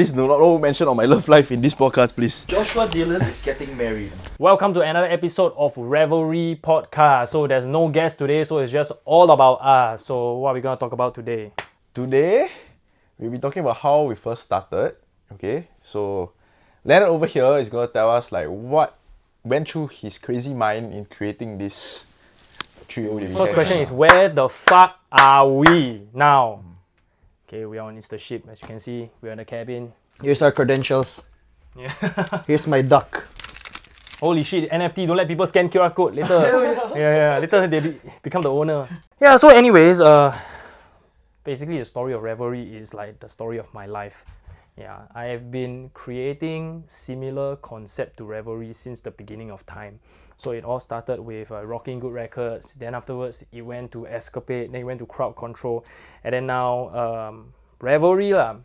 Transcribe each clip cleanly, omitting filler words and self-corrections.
Please do not mention on my love life in this podcast, please. Joshua Dillon is getting married. Welcome to another episode of Revelry Podcast. So there's no guest today, so it's just all about us. So what are we going to talk about today? Today, we'll be talking about how we first started. Okay, so Leonard over here is going to tell us like what went through his crazy mind in creating this trio. First question is, where the fuck are we now? Okay, we are on the ship. As you can see, we're in the cabin. Here's our credentials. Yeah. Here's my duck. Holy shit, NFT, don't let people scan QR code later. Later they become the owner. Yeah, so anyways, basically the story of Revelry is like the story of my life. Yeah, I have been creating similar concept to Revelry since the beginning of time. So it all started with Rocking Good Records, then afterwards it went to Escapade, then it went to Crowd Control, and then now Revelry lah.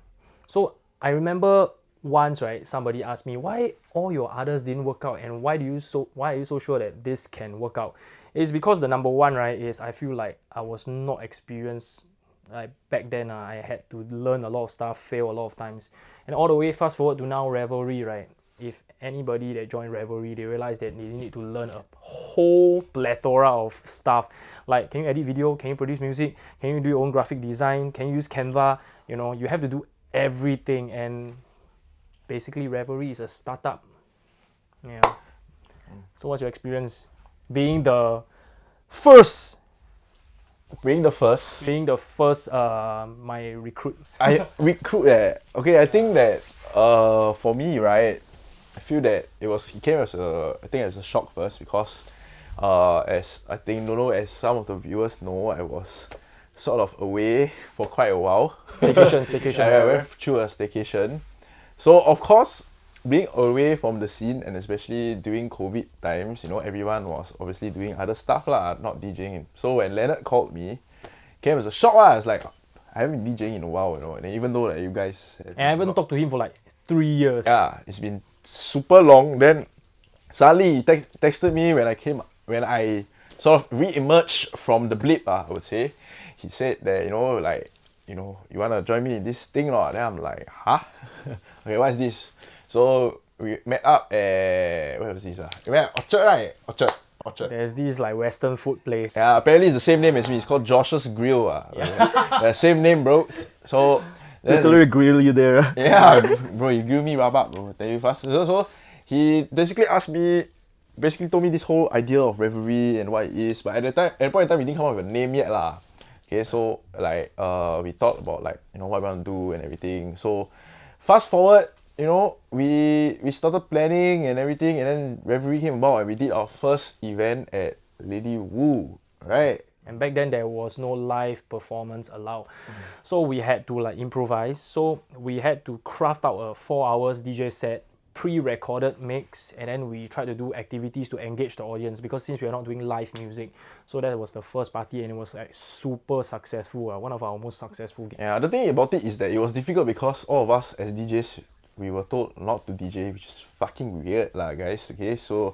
So I remember once, right, somebody asked me why all your others didn't work out and why are you so sure that this can work out? It's because the number one, right, is I feel like I was not experienced. Like back then, I had to learn a lot of stuff, fail a lot of times, and all the way fast forward to now Revelry, right? If anybody that joined Revelry, they realize that they need to learn a whole plethora of stuff. Like, can you edit video? Can you produce music? Can you do your own graphic design? Can you use Canva? You know, you have to do everything. And basically, Revelry is a startup. Yeah. So, what's your experience being the first? Being the first, my recruit. Okay, I think that for me, right, I feel that it came as a shock first because as some of the viewers know, I was sort of away for quite a while. Staycation. I went through a staycation. So of course, being away from the scene and especially during COVID times, you know, everyone was obviously doing other stuff lah, not DJing. So when Leonard called me, it came as a shock lah. It's like, I haven't been DJing in a while, you know, and even though like, you guys... And I haven't talked to him for like 3 years. Yeah, it's been super long. Then suddenly he texted me when I sort of re-emerged from the blip, I would say. He said that, you want to join me in this thing or not? Then I'm like, huh? Okay, what's this? So we met up at, where was this? We met at Orchard, right? Orchard. There's this like Western food place. Yeah, apparently it's the same name as me. It's called Josh's Grill. Yeah. Same name, bro. So Literally grill you there. Yeah, bro, you grill me rabak, bro. Tell you fast. So he basically told me this whole idea of Revelry and what it is. But at the point in time, we didn't come up with a name yet lah. Okay, so like we thought about like what we want to do and everything. So fast forward. We started planning and everything, and then Revelry came about and we did our first event at Lady Wu, right? And back then there was no live performance allowed. So we had to like improvise. So we had to craft out a 4 hours DJ set, pre-recorded mix, and then we tried to do activities to engage the audience because since we are not doing live music. So that was the first party and it was like super successful, one of our most successful games. Yeah, the thing about it is that it was difficult because all of us as DJs, we were told not to DJ, which is fucking weird lah, guys. Okay, so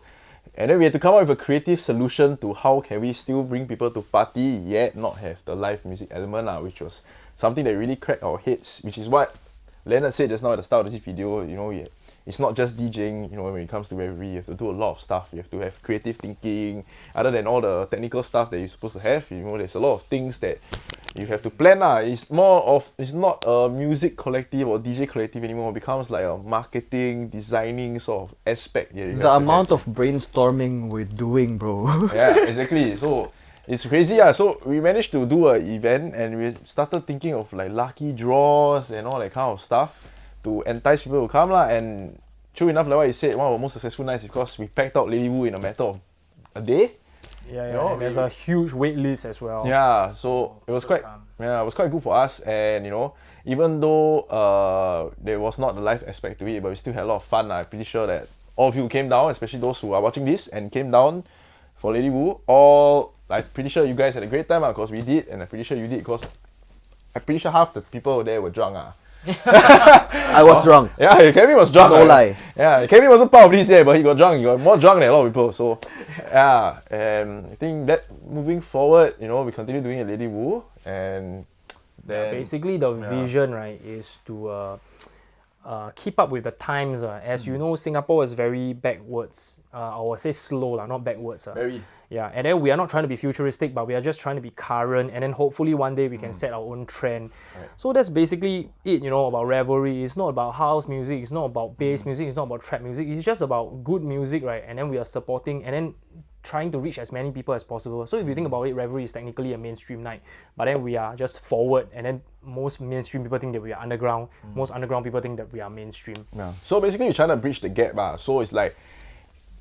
and then we had to come up with a creative solution to how can we still bring people to party yet not have the live music element lah, which was something that really cracked our heads, which is what Leonard said just now at the start of this video. It's not just DJing, when it comes to Revelry, you have to do a lot of stuff. You have to have creative thinking, other than all the technical stuff that you're supposed to have. There's a lot of things that you have to plan. It's not a music collective or DJ collective anymore. It becomes like a marketing, designing sort of aspect. Yeah, the amount of brainstorming we're doing, bro. Yeah, exactly. So it's crazy. So we managed to do an event and we started thinking of like lucky draws and all that kind of stuff to entice people to come lah. And true enough, like what you said, one of our most successful nights is because we packed out Lady Wu in a matter of a day. Yeah, and there's a huge wait list as well. Yeah, so it was quite good for us. And even though there was not the live aspect to it, but we still had a lot of fun. I'm pretty sure that all of you came down, especially those who are watching this and came down for Lady Wu. I'm pretty sure you guys had a great time because we did, and I'm pretty sure you did because I'm pretty sure half the people there were drunk. I was drunk. Yeah, Kevin was drunk. No lie. Yeah, Kevin wasn't part of this yet, but he got drunk. He got more drunk than a lot of people. So, yeah, and I think that moving forward, we continue doing a Lady Wu, and then basically the vision, right, is to keep up with the times. As you know, Singapore is very backwards. I would say slow, not backwards. Very. Yeah, and then we are not trying to be futuristic, but we are just trying to be current, and then hopefully one day we can set our own trend. So that's basically it, about revelry. It's not about house music, it's not about bass music, it's not about trap music, it's just about good music, right? And then we are supporting and then trying to reach as many people as possible. So if you think about it, revelry is technically a mainstream night, but then we are just forward, and then most mainstream people think that we are underground, most underground people think that we are mainstream. Yeah. So basically we're trying to bridge the gap. So it's like,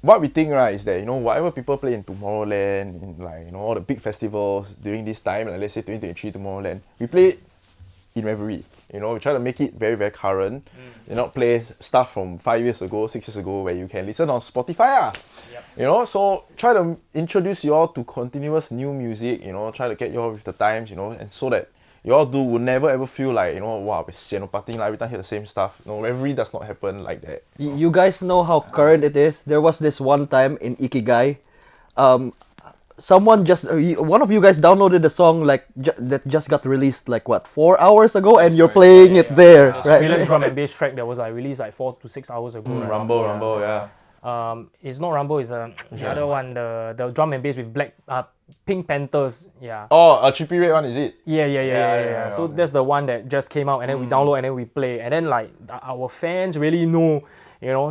what we think, right, is that, whatever people play in Tomorrowland, in like, all the big festivals during this time, like let's say 2023 Tomorrowland, we play in revelry. We try to make it very, very current. Not play stuff from 5 years ago, 6 years ago, where you can listen on Spotify. So try to introduce you all to continuous new music, try to get you all with the times, and so that you all will never ever feel like, wow, we're partying, like every time hear the same stuff. No, revelry does not happen like that. You guys know how current it is. There was this one time in Ikigai, someone one of you guys downloaded the song like that just got released like what 4 hours ago, and you're playing it there, right? Skrillex drum and bass track that was like released like 4 to 6 hours ago. Right? Rumble, yeah. It's not Rumble, it's the other one, the drum and bass with Pink Panthers, yeah. Oh, a Trippie Redd one, is it? Yeah. So that's the one that just came out, and then we download and then we play, and then like our fans really know,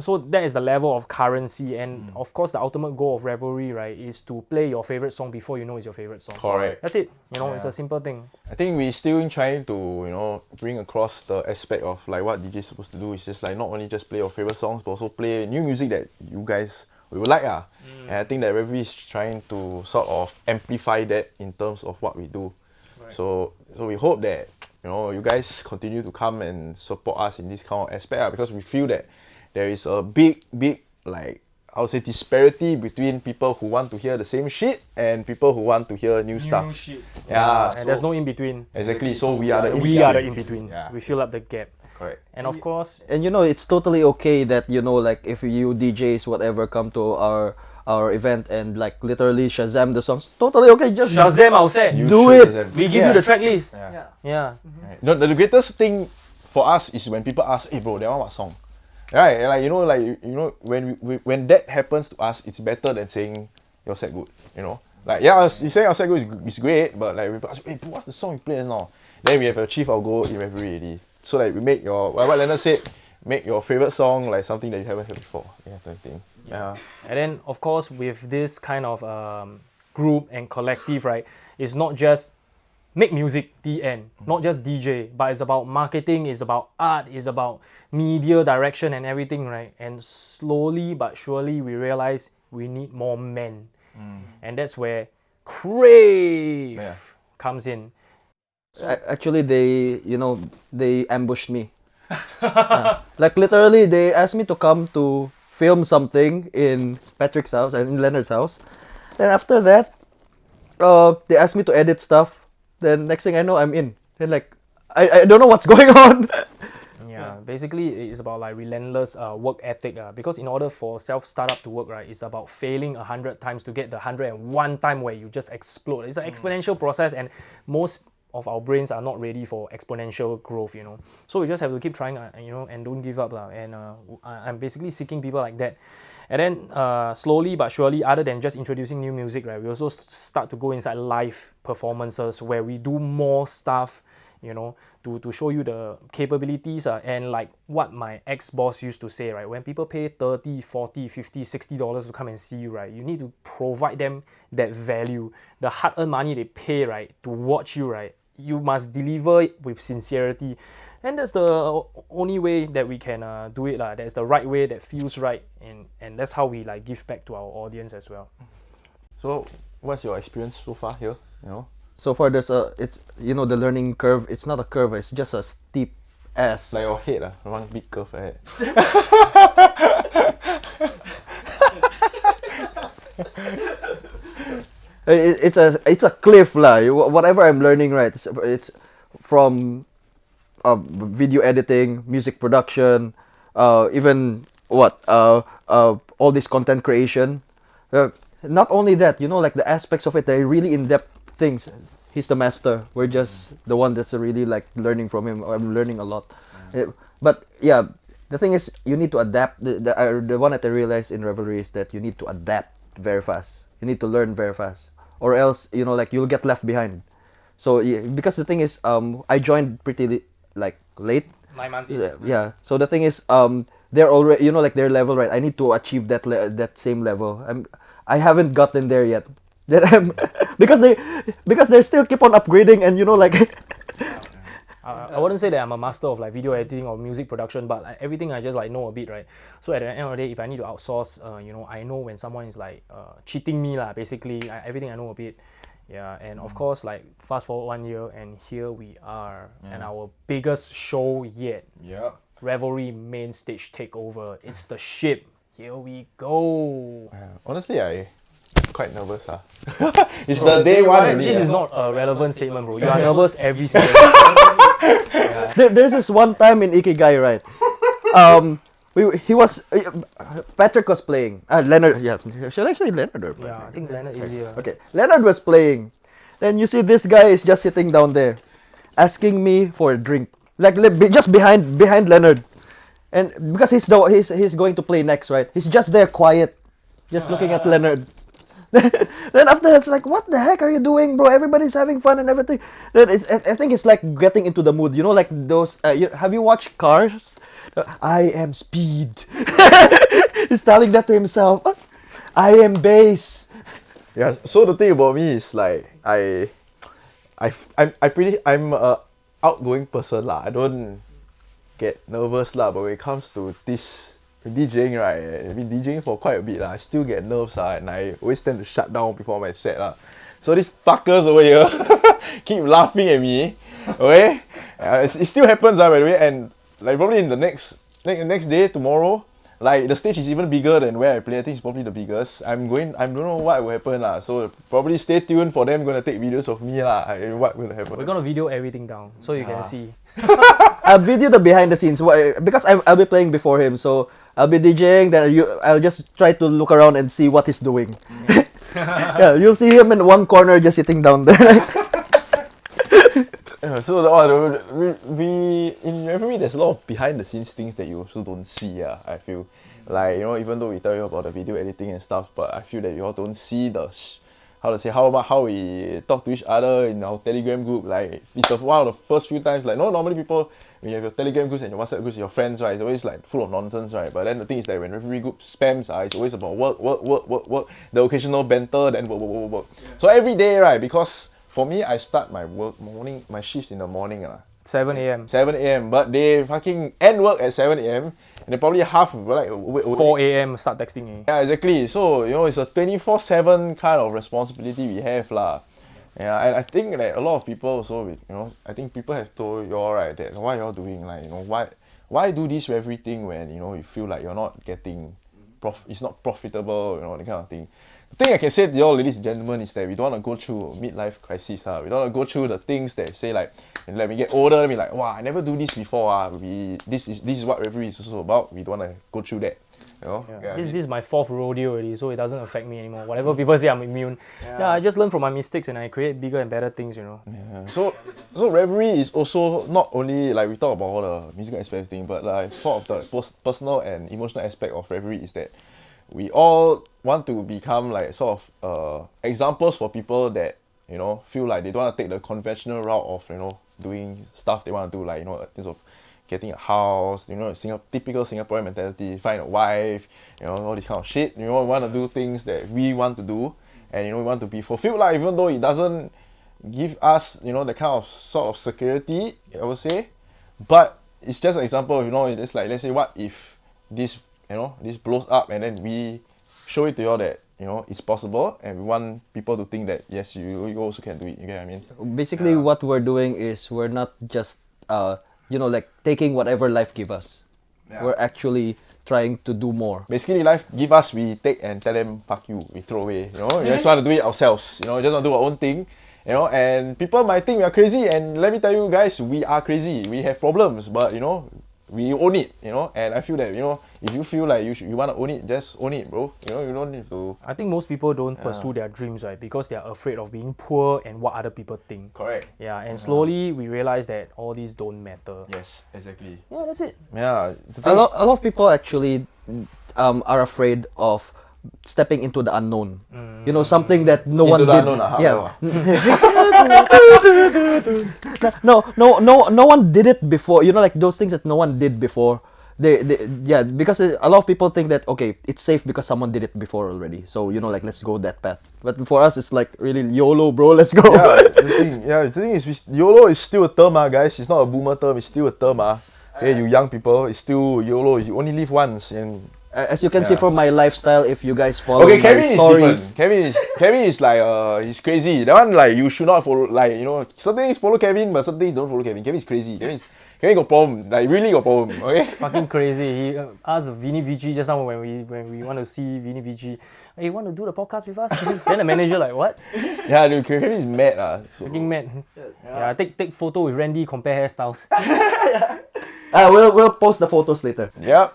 so that is the level of currency, and of course the ultimate goal of revelry, right, is to play your favorite song before you know it's your favorite song. Correct. That's it. It's a simple thing. I think we're still trying to, bring across the aspect of like what DJ is supposed to do. Is just like not only just play your favorite songs, but also play new music that you guys would like. And I think that revelry is trying to sort of amplify that in terms of what we do. Right. So we hope that you guys continue to come and support us in this kind of aspect, because we feel that there is a big like, I would say, disparity between people who want to hear the same shit and people who want to hear new stuff. Shit. Yeah, and there's no in between. Exactly. So we are the in between. Yeah. We fill up the gap. Correct. And of course, and it's totally okay that like if you DJs whatever come to our event and like literally Shazam the songs, totally okay. Just Shazam our set. Do it. Shazam. We give you the track list. Yeah. Right. The greatest thing for us is when people ask, "Hey bro, that one what song?" Right? Like when that happens to us, it's better than saying your set good. Like you say your set good is great, but like people ask, "Hey bro, what's the song you play just now?" Then we have achieved our goal in revelry already. So like we make your, what LENERD said, make your favorite song like something that you haven't heard before. Type of thing. Yeah. And then of course with this kind of group and collective, right, it's not just make music, the end. Not just DJ, but it's about marketing, it's about art, it's about media direction and everything, right? And slowly but surely we realize we need more men. And that's where KRAVE comes in. Actually, they ambushed me. Like literally, they asked me to come to film something in Patrick's house and in LENERD's house. Then after that, they asked me to edit stuff. Then next thing I know, I'm in. Then like, I don't know what's going on. Yeah, basically it's about like relentless work ethic. Because in order for self-startup to work, right, it's about failing 100 times to get the 101 time where you just explode. It's an exponential process, and most of our brains are not ready for exponential growth, So we just have to keep trying, and don't give up, And I'm basically seeking people like that. And then slowly but surely, other than just introducing new music, right, we also start to go inside live performances where we do more stuff, to show you the capabilities, and like what my ex-boss used to say, right, when people pay $30, $40, $50, $60 to come and see you, right, you need to provide them that value, the hard-earned money they pay, right, to watch you, right, you must deliver it with sincerity. And that's the only way that we can do it. That's the right way that feels right, and that's how we like give back to our audience as well. So what's your experience so far here? So far, there's it's the learning curve. It's not a curve. It's just a steep ass. Like your head, one big curve ahead. It's a cliff lah. Whatever I'm learning, right? It's from video editing, music production, even all this content creation. Not only that, like the aspects of it, they're really in-depth things. He's the master. We're just the one that's really like learning from him. I'm learning a lot. But yeah, the thing is, you need to adapt. The one that I realized in Revelry is that you need to adapt very fast. You need to learn very fast, or else like you'll get left behind. So yeah, because the thing is, I joined pretty late. 9 months. Yeah. So the thing is, they're already like their level, right? I need to achieve that same level. I haven't gotten there yet. That I'm because they still keep on upgrading, and I wouldn't say that I'm a master of like video editing or music production, but like, everything I just like know a bit, right? So at the end of the day, if I need to outsource, I know when someone is like cheating me lah. Basically, everything I know a bit. Yeah, and of course, like fast forward 1 year, and here we are, and our biggest show yet. Yeah. Revelry main stage takeover. It's the ship. Here we go. Honestly, I'm quite nervous. It's the day one. This is not a relevant statement, bro. You are nervous every single There's this one time in Ikigai, right? Patrick was playing. Leonard, yeah. Should I say Leonard or Patrick? Yeah, I think LENERD is here. Okay, Leonard was playing. Then you see this guy is just sitting down there, asking me for a drink, just behind Leonard, and because he's going to play next, right? He's just there, quiet, just looking at Leonard. Then after that's like, what the heck are you doing, bro? Everybody's having fun and everything. Then I think it's like getting into the mood. Like those. Have you watched Cars? I am speed. He's telling that to himself. I am bass. Yeah. So the thing about me is like I'm a outgoing person lah. I don't get nervous lah. But when it comes to this DJing, right? I've been DJing for quite a bit lah. I still get nerves and I always tend to shut down before my set lah. So these fuckers over here keep laughing at me. Okay, it still happens by the way, and like probably in the next day, tomorrow, like the stage is even bigger than where I play. I think it's probably the biggest. I don't know what will happen lah. So probably stay tuned for them. Gonna take videos of me lah. What will happen? We're gonna video everything down so you can see. I'll video the behind the scenes because I'll be playing before him. So I'll be DJing. Then I'll just try to look around and see what he's doing. Yeah, you'll see him in one corner just sitting down there. Yeah, so we in Revelry there's a lot of behind the scenes things that you also don't see. I feel like even though we tell you about the video editing and stuff, but I feel that you all don't see the how we talk to each other in our Telegram group. Like it's one of the first few times. Like normally people when you have your Telegram groups and your WhatsApp groups, your friends, right? It's always like full of nonsense, right? But then the thing is that when Revelry group spams, it's always about work. The occasional banter, then work. Yeah. So every day, right? Because for me, I start my my shifts in the morning. 7 a.m. 7 a.m. But they fucking end work at 7 a.m. and they probably 4 a.m. start texting me. Yeah, exactly. So, it's a 24/7 kind of responsibility we have lah. Yeah, and I think that a lot of people also, I think people have told you all right that why you're doing why do this everything when you feel like you're not getting it's not profitable, that kind of thing. The thing I can say to you all, ladies and gentlemen, is that we don't want to go through midlife crisis. We don't want to go through the things that say like, let me get older, be like, wow, I never do this before. This is what Revelry is also about. We don't want to go through that. Yeah. This is my 4th rodeo already, so it doesn't affect me anymore. Whatever people say, I'm immune. Yeah, I just learn from my mistakes and I create bigger and better things. Yeah. So Revelry is also not only like we talk about all the musical aspect thing, but like part of the personal and emotional aspect of Revelry is that we all want to become like sort of examples for people that feel like they don't want to take the conventional route of doing stuff they want to do, like in terms of getting a house, typical Singaporean mentality, find a wife, all this kind of shit. We want to do things that we want to do, and we want to be fulfilled, like, even though it doesn't give us the kind of sort of security, I would say. But it's just an example. It's like, let's say, what if this this blows up, and then we show it to you all that it's possible, and we want people to think that yes, you also can do it. You get what I mean? Basically, what we're doing is we're not just like taking whatever life give us. Yeah. We're actually trying to do more. Basically, life give us, we take and tell them fuck you, we throw away. We just want to do it ourselves. Just want to do our own thing. And people might think we are crazy, and let me tell you guys, we are crazy. We have problems, but we own it, you know. And I feel that, you know, if you feel like you want to own it, just own it, bro. You know, you don't need to. I think most people don't pursue their dreams, right? Because they are afraid of being poor and what other people think. Correct. Yeah, and slowly we realize that all these don't matter. Yes, exactly. Yeah, that's it. Yeah. A lot of people actually are afraid of stepping into the unknown. You know, something that no one the did. unknown, Yeah. No one did it before. You know, like those things that no one did before. Yeah, because a lot of people think that okay, it's safe because someone did it before already. So you know, like let's go that path. But for us, it's like really YOLO, bro. Let's go. The thing is, YOLO is still a term, guys. It's not a boomer term. It's still a term, Okay, you young people, it's still YOLO. You only live once, and as you can see from my lifestyle, if you guys follow okay, my Kevin is stories, different. Kevin is like he's crazy. That one like you should not follow. Like you know, certain things follow Kevin, but certain things don't follow Kevin. Kevin is crazy. Kevin got problem. Like really got problem. Okay. Fucking crazy. He asked Vinny VG just now when we want to see Vinny VG. Hey, you want to do the podcast with us? Then the manager like, what? Yeah, dude, Kevin is mad. Freaking mad. Yeah, take photo with Randy, compare hairstyles. we'll post the photos later. Yep.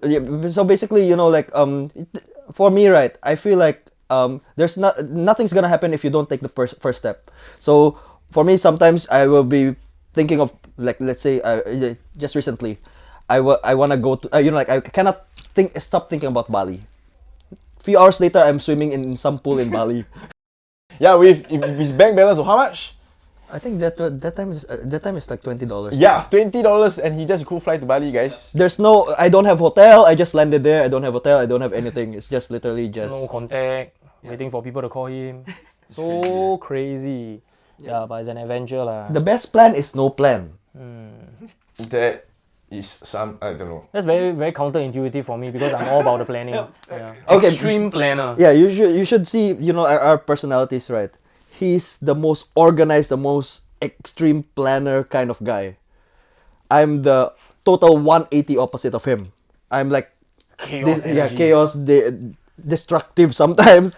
Yeah, so basically, you know, like for me, right, I feel like there's nothing's gonna happen if you don't take the first step. So for me, sometimes I will be thinking of like, let's say just recently, I wanna go to you know, like I cannot stop thinking about Bali. Few hours later, I'm swimming in some pool in Bali. Yeah, with his bank balance of how much? I think that time is like $20. Yeah, $20, and he just go fly to Bali, guys. I don't have hotel. I just landed there. I don't have hotel. I don't have anything. It's just literally just No contact, waiting for people to call him. So crazy. Yeah, but it's an adventure lah. the best plan is no plan. That is some, I don't know. That's very very counterintuitive for me because I'm all about the planning. Yeah. Okay. Extreme planner. Yeah, you should see, you know, our personalities, right? He's the most organized, the most extreme planner kind of guy. I'm the total 180 opposite of him. I'm like Chaos chaos, destructive sometimes.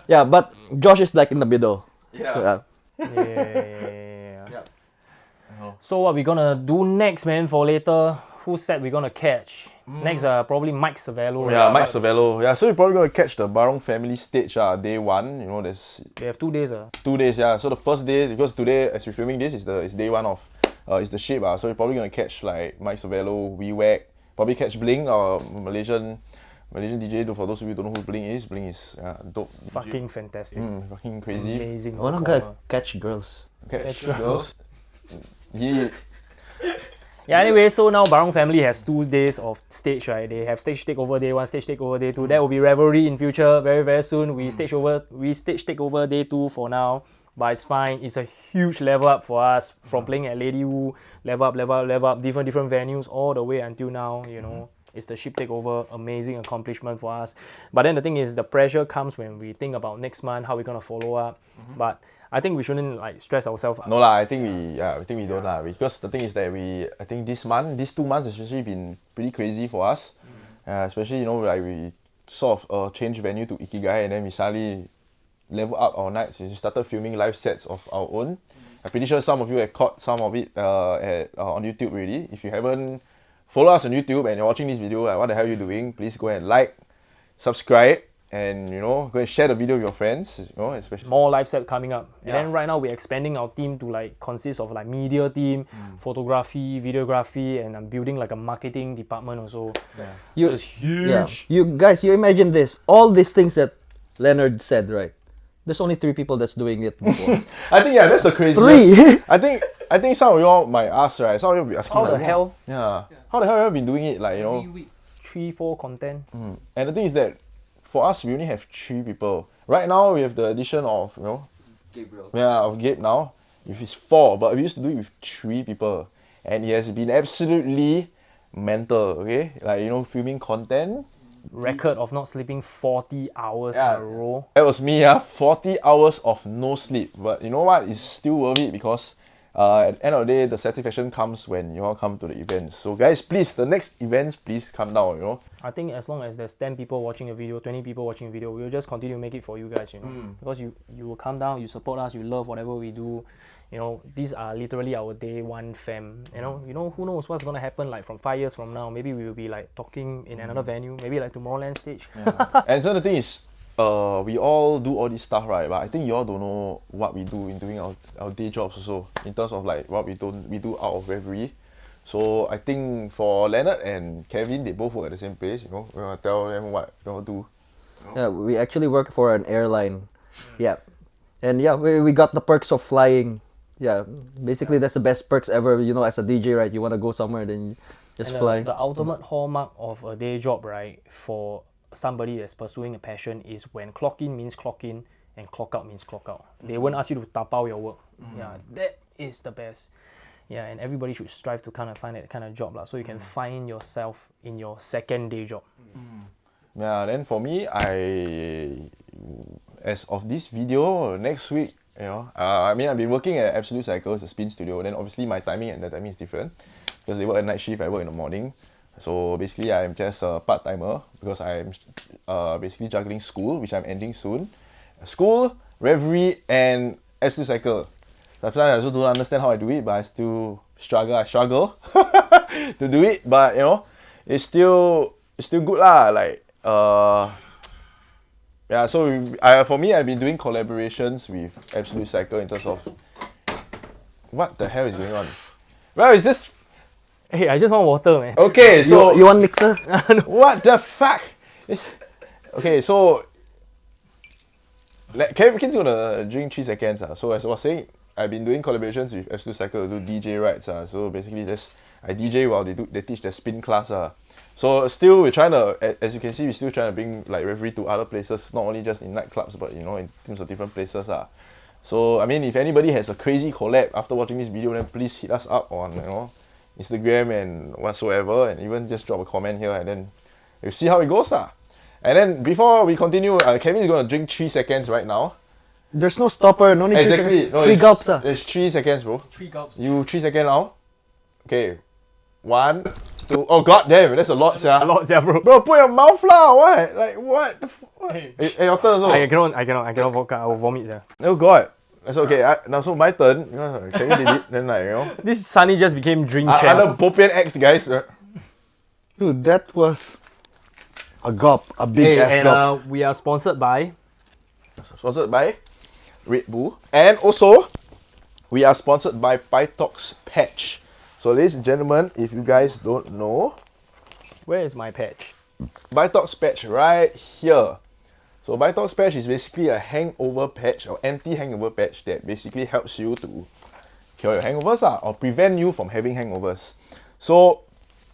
Yeah, but Josh is like in the middle. Yeah. So, Yeah. So what we gonna do next, man? For later, who said we're gonna catch? Next, probably Mike Savello. Yeah, Mike Savello. Yeah, so you're probably gonna catch the Barong family stage, day one. You know, there's They have 2 days. 2 days. Yeah. So the first day, because today, as we're filming this, is day one of, is the ship. So you're probably gonna catch like Mike Savello, WeWack, probably catch Bling, Malaysian DJ. For those of you who don't know who Bling is dope. Fucking fantastic. Fucking crazy. Amazing. I'm performer. gonna catch girls. Catch girls. Yeah, anyway, so now Barong family has 2 days of stage, right? They have stage takeover day 1, stage takeover day 2. That will be revelry in future, very, very soon. We stage takeover day 2 for now, but it's fine. It's a huge level up for us from playing at Lady Wu, level up, different venues all the way until now, you know. It's the ship takeover, amazing accomplishment for us. But then the thing is, the pressure comes when we think about next month, how we're gonna follow up. But I think we shouldn't like stress ourselves. No lah, I think we don't lah. Because the thing is that I think these 2 months especially been pretty crazy for us. Especially, you know, like we sort of change venue to Ikigai, and then we suddenly level up our nights. We started filming live sets of our own. I'm pretty sure some of you have caught some of it on YouTube already. If you haven't followed us on YouTube and you're watching this video, what the hell are you doing? Please go and like, subscribe, and you know, go and share the video with your friends. You know, especially More live set coming up. And then right now we're expanding our team to like consist of like media team, photography, videography, and I'm building like a marketing department also. So it's huge. Yeah. You guys, you imagine this. All these things that LENERD said, right? There's only 3 people that's doing it before. I think that's the craziest. 3? I think some of y'all might ask, right? Some of you will be asking, How the like, hell? Yeah. How the hell have you been doing it? Like, you know. 3-4 content. And the thing is that for us, we only have 3 people. Right now, we have the addition of, you know, Gabriel. Yeah, of Gabe now. If it's 4, but we used to do it with 3 people. And it has been absolutely mental, okay? Like, you know, filming content. Record of not sleeping 40 hours in a row. That was me, 40 hours of no sleep. But you know what? It's still worth it because at the end of the day, the satisfaction comes when you all come to the events. So guys, please, the next events, please come down, you know. I think as long as there's 10 people watching a video, 20 people watching a video, we'll just continue to make it for you guys, you know. Because you will come down, you support us, you love whatever we do. You know, these are literally our day one fam. You know, who knows what's gonna happen like from 5 years from now. Maybe we will be like talking in another venue. Maybe like Tomorrowland stage. And so the thing is, we all do all this stuff, right? But I think you all don't know what we do in doing our day jobs also, in terms of like what we do out of revelry. So I think for Leonard and Kevin, they both work at the same place. You know, we're gonna tell them what we all do. Yeah, we actually work for an airline. Yeah. And yeah, we got the perks of flying. Yeah, basically that's the best perks ever. You know, as a DJ, right? You want to go somewhere, then you just And fly. the ultimate hallmark of a day job, right, for somebody that's pursuing a passion is when clock in means clock in and clock out means clock out. They won't ask you to tapao your work. Yeah, that is the best. Yeah, and everybody should strive to kind of find that kind of job so you can find yourself in your second day job. Yeah, then for me, as of this video, next week, you know, I mean, I've been working at Absolute Cycles, a spin studio. Then obviously my timing and the timing is different because they work at night shift, I work in the morning. So basically, I'm just a part-timer because I'm basically juggling school, which I'm ending soon. School, revelry, and Absolute Cycle. Sometimes I also don't understand how I do it, but I still struggle. I struggle to do it, but you know, it's still good lah. Like yeah. So for me, I've been doing collaborations with Absolute Cycle in terms of what the hell is going on. Well, is this? Hey, I just want water, man. Okay, so You want mixer? what the fuck? Okay, so Kevin's gonna drink 3 seconds. So as I was saying, I've been doing collaborations with Absolute Cycle to do DJ rides. So basically, I DJ while they teach their spin class. So still, we're trying to, as you can see, we're still trying to bring like revelry to other places, not only just in nightclubs, but you know, in terms of different places. So I mean, if anybody has a crazy collab after watching this video, then please hit us up on Instagram and whatsoever, and even just drop a comment here, and then we'll see how it goes. And then before we continue, Kevin is gonna drink 3 seconds right now. There's no stopper, no need Exactly. to... 3 gulps. There's 3 seconds, bro. 3 gulps. You 3 seconds now. Okay. 1, 2. Oh god damn, that's a lot, A lot, yeah, bro. Bro, put your mouth lah. What? Like what? Hey, your turn also. I cannot vodka. I will vomit, yeah. Oh god. That's okay. Now so my turn. Kevin did it. Then like This Sunny just became drink Under champs. Bopian X, guys. Dude, that was a gulp, a big ass and gulp. we are sponsored by Sponsored by Red Bull, and also we are sponsored by Pytox Patch. So ladies and gentlemen, if you guys don't know, where is my patch? Pytox Patch right here. So Pytox Patch is basically a hangover patch or anti-hangover patch that basically helps you to cure your hangovers or prevent you from having hangovers. So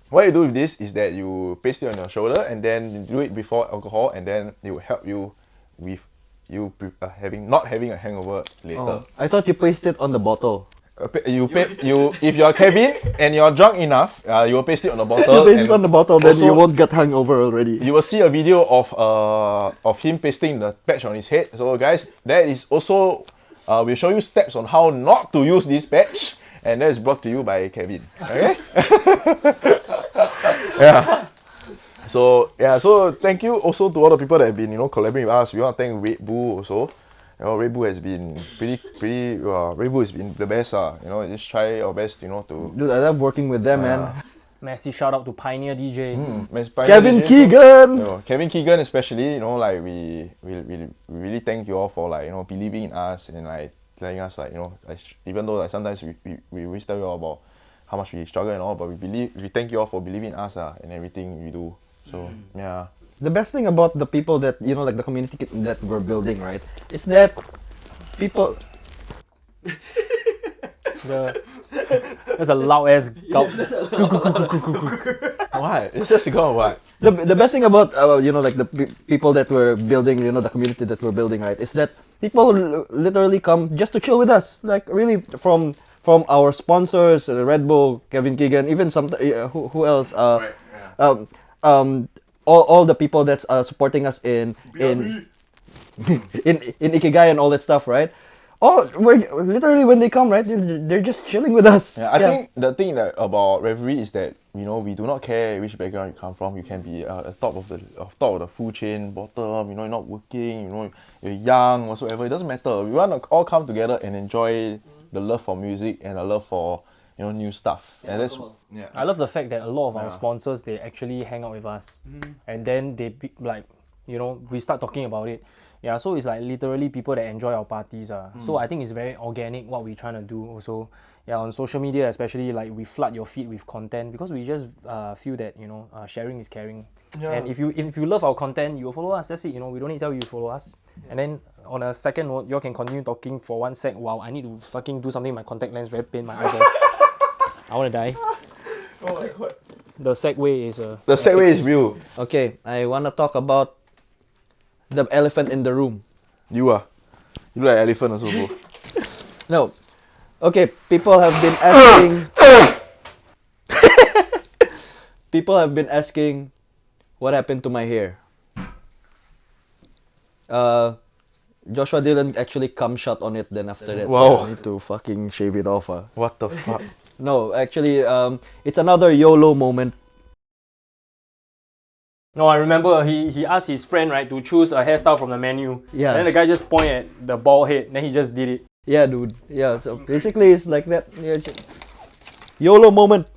what you do with this is that you paste it on your shoulder and then you do it before alcohol, and then it will help you with not having a hangover later. Oh, I thought you placed it on the bottle. If you're Kevin and you're drunk enough, you will paste it on the bottle. You paste it on the bottle, then also, you won't get hungover already. You will see a video of him pasting the patch on his head. So guys, that is also we'll show you steps on how not to use this patch, and that is brought to you by Kevin. Okay? Yeah. So thank you also to all the people that have been collaborating with us. We want to thank Red Bull also. Red Bull has been pretty. Red Bull has been the best. Just try our best. To. Dude, I love working with them, man. Massive shout out to Pioneer DJ. Kevin Keegan. Kevin Keegan especially. We really thank you all for believing in us and telling us even though sometimes we tell you all about how much we struggle and all, but we thank you all for believing in us and everything we do. So yeah. The best thing about the people that the community that we're building, right, is that people. That's a loud ass gulp. What? It's just a go. What? The best thing about the people that we're building, the community that we're building, right, is that people literally come just to chill with us, like really from our sponsors, Red Bull, Kevin Keegan, even some who else? Right, yeah. All the people that's supporting us in Ikigai and all that stuff, right? Oh, we're literally when they come, right? They're just chilling with us. Yeah, I think the thing about revelry is that we do not care which background you come from. You can be top of the food chain, bottom. You're not working. You're young, whatsoever. It doesn't matter. We want to all come together and enjoy the love for music and a love for new stuff. And that's I love the fact that a lot of our sponsors, they actually hang out with us, and then they we start talking about it. Yeah, so it's like literally people that enjoy our parties. So I think it's very organic what we're trying to do also. Yeah, on social media especially, like we flood your feed with content because we just feel that sharing is caring. And if you love our content, you will follow us. That's it. We don't need to tell you to follow us. And then on a second note, you all can continue talking for 1 sec while I need to fucking do something with my contact lens. Very pain my eyeball. I want to die. oh my god. The segue is The segue is real. Okay, I wanna talk about the elephant in the room. You look like elephant also, bro. No. Okay, people have been asking. People have been asking, what happened to my hair? Joshua Dillon actually cum shot on it. Then after that, Wow. I need to fucking shave it off. What the fuck? No, actually, it's another YOLO moment. No, I remember he asked his friend, right, to choose a hairstyle from the menu. Yeah. And then the guy just pointed at the bald head, then he just did it. Yeah, dude. Yeah, so basically it's like that. Yeah, it's YOLO moment.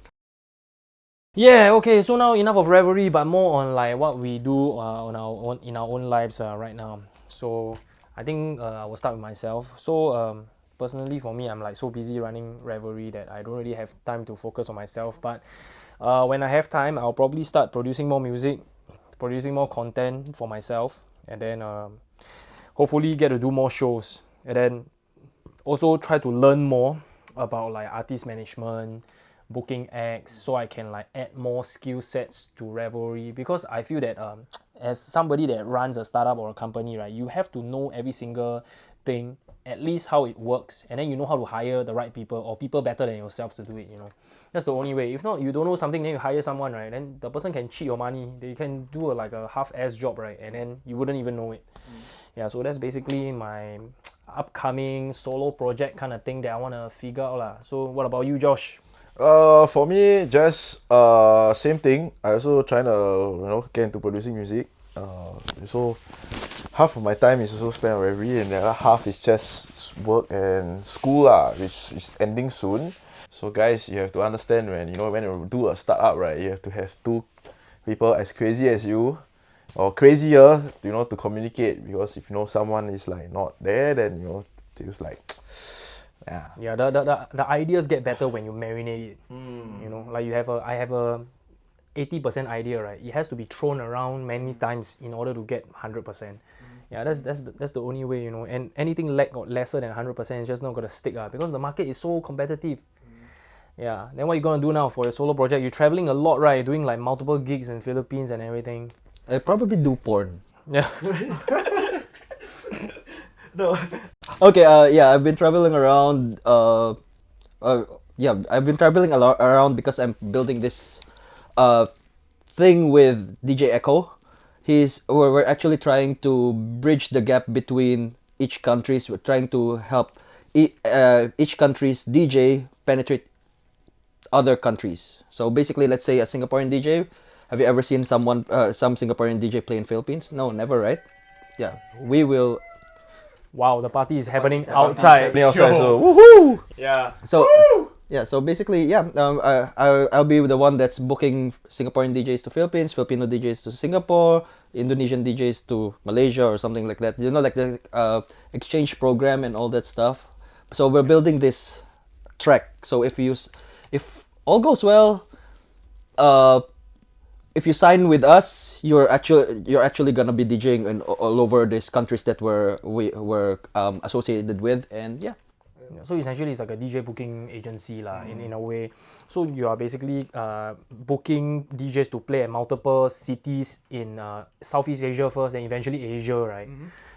Yeah, okay, so now enough of revelry, but more on like what we do in our own lives right now. So I think I will start with myself. So personally for me, I'm like so busy running revelry that I don't really have time to focus on myself. But when I have time, I'll probably start producing more music, producing more content for myself, and then hopefully get to do more shows, and then also try to learn more about like artist management, booking acts, so I can like add more skill sets to revelry, because I feel that as somebody that runs a startup or a company, right, you have to know every single thing, at least how it works, and then you know how to hire the right people or people better than yourself to do it. That's the only way. If not, you don't know something, then you hire someone, right, then the person can cheat your money, they can do like a half-ass job, right, and then you wouldn't even know it. Yeah, so that's basically my upcoming solo project kind of thing that I want to figure out lah. So what about you, Josh? For me, just same thing. I also trying to get into producing music. So half of my time is also spent on revelry, and the other half is just work and school which is ending soon. So guys, you have to understand when you do a startup, right, you have to have two people as crazy as you or crazier, to communicate, because if someone is like not there, then it's like Yeah, the ideas get better when you marinate it. Like I have a 80% idea, right? It has to be thrown around many times in order to get 100%. Yeah, that's the only way, And anything lesser than 100% is just not gonna stick, because the market is so competitive. Yeah. Then what you gonna do now for your solo project? You're traveling a lot, right? Doing like multiple gigs in Philippines and everything. I probably do porn. Yeah. No. Okay. Yeah. I've been traveling around. Yeah. I've been traveling a lot around because I'm building this, thing with DJ Echo. We're actually trying to bridge the gap between each countries. We're trying to help each country's DJ penetrate other countries. So basically, let's say a Singaporean DJ. Have you ever seen some Singaporean DJ play in Philippines? No, never, right? Yeah, we will. Wow, the party is happening outside. So woohoo! Yeah. So yeah, so basically, yeah, I'll be the one that's booking Singaporean DJs to Philippines, Filipino DJs to Singapore, Indonesian DJs to Malaysia or something like that. Like the exchange program and all that stuff. So we're building this track. So if all goes well, if you sign with us, you're actually gonna be DJing in all over these countries that we're associated with, and yeah. So essentially, it's like a DJ booking agency in a way. So you are basically booking DJs to play at multiple cities in Southeast Asia first, and eventually Asia, right?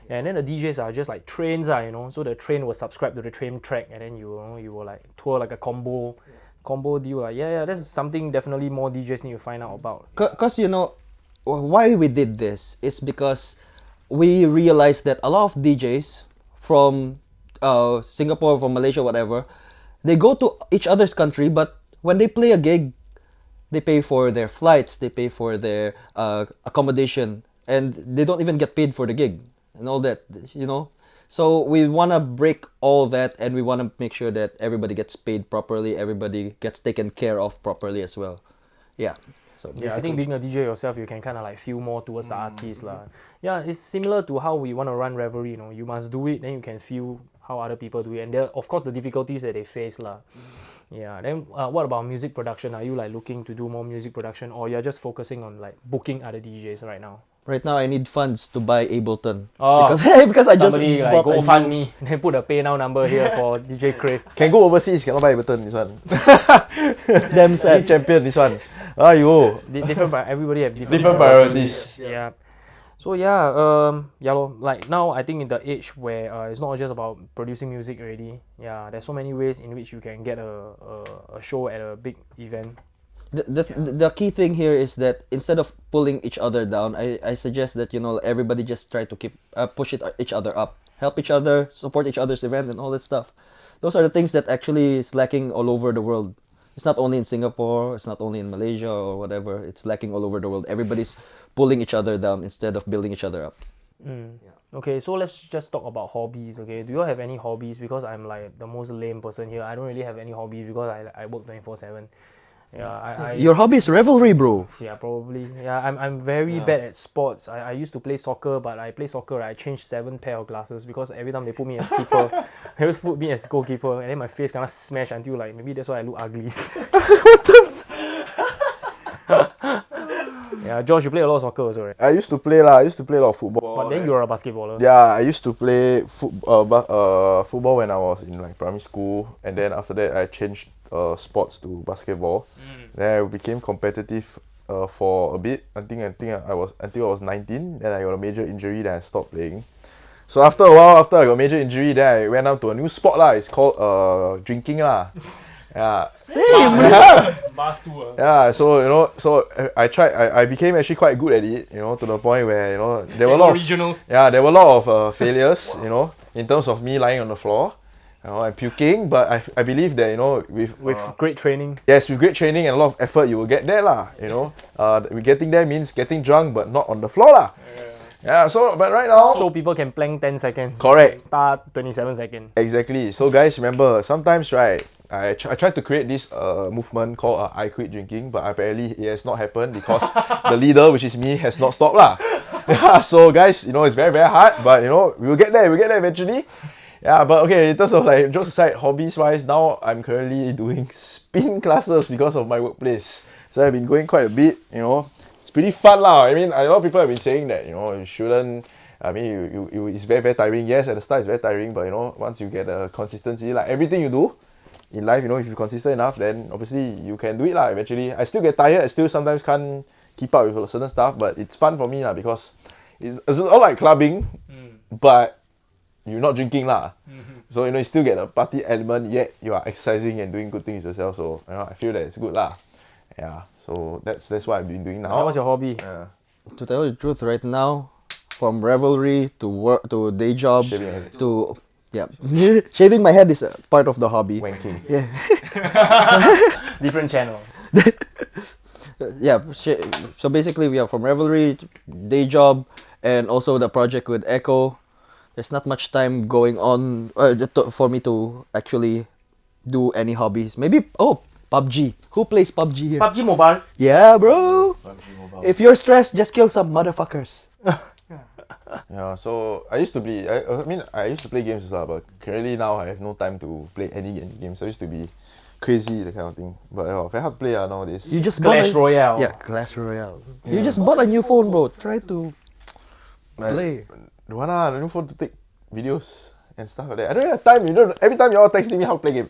And then the DJs are just like trains, So the train will subscribe to the train track, and then you will like tour like a combo deal. Yeah, that's something definitely more DJs need to find out about. Cause why we did this is because we realized that a lot of DJs from Singapore, from Malaysia, whatever, they go to each other's country, but when they play a gig, they pay for their flights, they pay for their accommodation, and they don't even get paid for the gig and all that. So we want to break all that, and we want to make sure that everybody gets paid properly, everybody gets taken care of properly as well. Yeah. So Yeah, I think being a DJ yourself, you can kind of like feel more towards the artist lah. Yeah, it's similar to how we want to run revelry. You know, you must do it, then you can feel how other people do it, and there, of course, the difficulties that they face lah. Yeah. Then what about music production? Are you like looking to do more music production, or you're just focusing on like booking other DJs right now? right now I need funds to buy Ableton. Oh, Because I just somebody like bought go a fund new- me, then put a PayNow number here for DJ KRAVE. Can go overseas, cannot buy Everton, this one. Damn League sad. champion, this one. Aiyo. Everybody have Different priorities. Yeah. So yeah, yeah lor, like now I think in the age where it's not just about producing music already. Yeah, there's so many ways in which you can get a show at a big event. The key thing here is that instead of pulling each other down, I suggest that everybody just try to keep each other up, help each other, support each other's event and all that stuff. Those are the things that actually is lacking all over the world. It's not only in Singapore, it's not only in Malaysia or whatever. It's lacking all over the world. Everybody's pulling each other down instead of building each other up. Okay, so let's just talk about hobbies. Okay, do you all have any hobbies? Because I'm like the most lame person here. I don't really have any hobbies because I work 24/7. Yeah, Your hobby is revelry, bro. yeah, probably. Yeah, I'm very bad at sports. I used to play soccer, but I play soccer, I changed 7 pair of glasses because every time they put me as keeper, they always put me as goalkeeper, and then my face kind of smash until like maybe that's why I look ugly. Yeah, Josh, you play a lot of soccer also, right? I used to play lah. I used to play a lot of football. But then you're a basketballer. Yeah, I used to play football when I was in like primary school, and then after that I changed sports to basketball. Then I became competitive for a bit. I think I was until I was 19. Then I got a major injury. Then I stopped playing. So after a while, after I got major injury, then I went on to a new sport lah. It's called drinking lah. Yeah. Yeah, so I tried. I became actually quite good at it. To the point where there were a lot of regionals. yeah, there were a lot of failures. In terms of me lying on the floor, and puking. But I believe that with Great training. yes, with great training and a lot of effort, you will get there lah. Getting there means getting drunk, but not on the floor lah. Yeah. So but right now. So people can plank 10 seconds. Correct. Start 27 seconds. Exactly. So guys, remember, sometimes right, I tried to create this movement called I quit drinking, but apparently it has not happened because the leader, which is me, has not stopped lah. Yeah, so guys, it's very very hard, but we will get there. We'll get there eventually. Yeah, but okay, in terms of like jokes aside, hobbies wise, now I'm currently doing spin classes because of my workplace. So I've been going quite a bit. It's pretty fun lah. I mean, a lot of people have been saying that you shouldn't. I mean, it's very very tiring. Yes, at the start it's very tiring, but once you get a consistency, like everything you do in life, if you're consistent enough, then obviously you can do it lah. Eventually, I still get tired. I still sometimes can't keep up with certain stuff, but it's fun for me lah because it's all like clubbing, but you're not drinking lah. So you still get a party element, yet you are exercising and doing good things yourself. So I feel that it's good lah. Yeah. So that's what I've been doing now. What's your hobby? Yeah. To tell you the truth, right now, from revelry to work to day job Shaving my head. to shaving my head is a part of the hobby. Wanking. Yeah. Different channel. Yeah. So basically, we are from revelry, day job, and also the project with Echo. There's not much time going on for me to actually do any hobbies. Maybe PUBG. Who plays PUBG here? PUBG Mobile. Yeah, bro. If you're stressed, just kill some motherfuckers. Yeah, so I used to be. I used to play games as well, but currently now I have no time to play any games. I used to be crazy, that kind of thing. But very hard to play nowadays. You just Clash Royale. Yeah, Clash Royale. You just bought a new phone, bro. Try to play. The one the new phone to take videos and stuff like that. I don't have time. Every time you're texting me how to play game.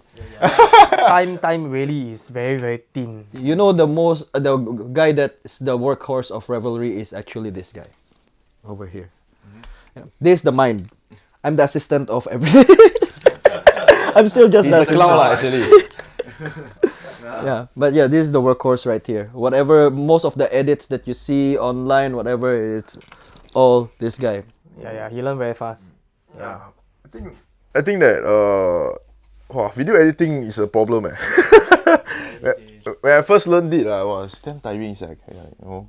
Time really is very very thin. The guy that is the workhorse of revelry is actually this guy over here. Yeah. This is the mind. I'm the assistant of everything. I'm still just He's the the assistant. clown actually. Yeah, but yeah, this is the workhorse right here. Whatever, most of the edits that you see online, whatever, it's all this guy. Yeah, he learned very fast. Yeah, I think that video editing is a problem. when I first learned it, it was damn tiring,